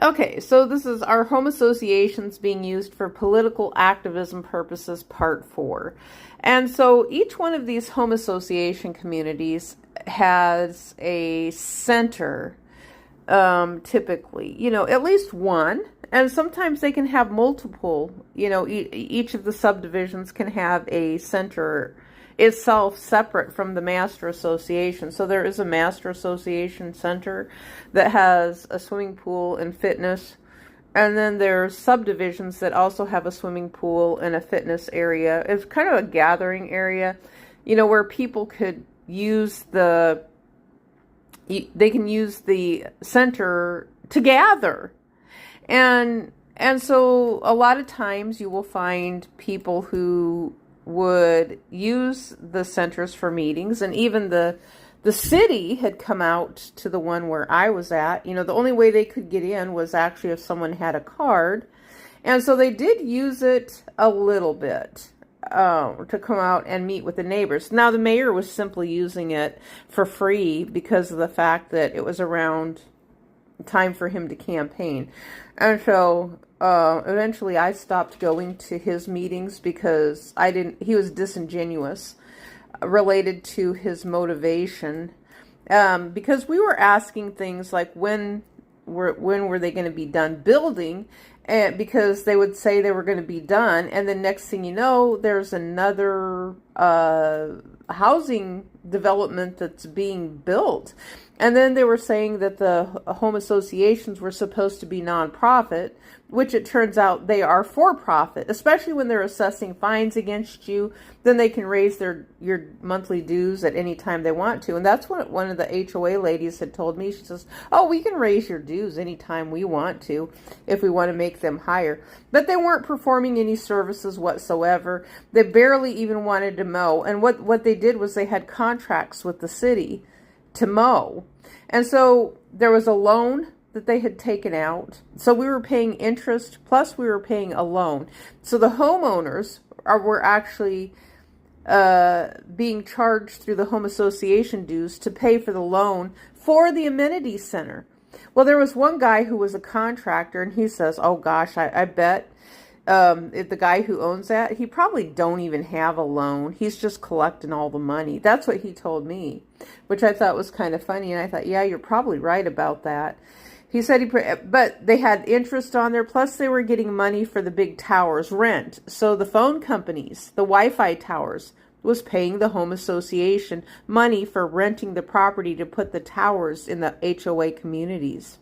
Okay, so this is our home associations being used for political activism purposes, part 4. And so each one of these home association communities has a center, typically, at least one. And sometimes they can have multiple, each of the subdivisions can have a center itself separate from the master association. So there is a master association center that has a swimming pool and fitness. And then there's subdivisions that also have a swimming pool and a fitness area. It's kind of a gathering area, where people could use they can use the center to gather. And so a lot of times you will find people who would use the centers for meetings, and even the city had come out to the one where I was at. The only way they could get in was actually if someone had a card. And so they did use it a little bit to come out and meet with the neighbors. Now, the mayor was simply using it for free because of the fact that it was around time for him to campaign. And so eventually I stopped going to his meetings because he was disingenuous related to his motivation, because we were asking things like when were they going to be done building, and because they would say they were going to be done, and then next thing you know, there's another housing development that's being built. And then they were saying that the home associations were supposed to be nonprofit, which it turns out they are for profit, especially when they're assessing fines against you. Then they can raise your monthly dues at any time they want to. And that's what one of the HOA ladies had told me. She says, oh, we can raise your dues anytime we want to if we want to make them higher. But they weren't performing any services whatsoever. They barely even wanted to mow. And what they did was they had contracts with the city to mow. And so there was a loan that they had taken out. So we were paying interest, plus we were paying a loan. So the homeowners were actually being charged through the home association dues to pay for the loan for the amenity center. Well, there was one guy who was a contractor, and he says, oh gosh, I bet if the guy who owns that, he probably don't even have a loan. He's just collecting all the money. That's what he told me, which I thought was kind of funny. And I thought, yeah, you're probably right about that. He said but they had interest on there. Plus they were getting money for the big towers rent. So the phone companies, the Wi-Fi towers, was paying the home association money for renting the property to put the towers in the HOA communities.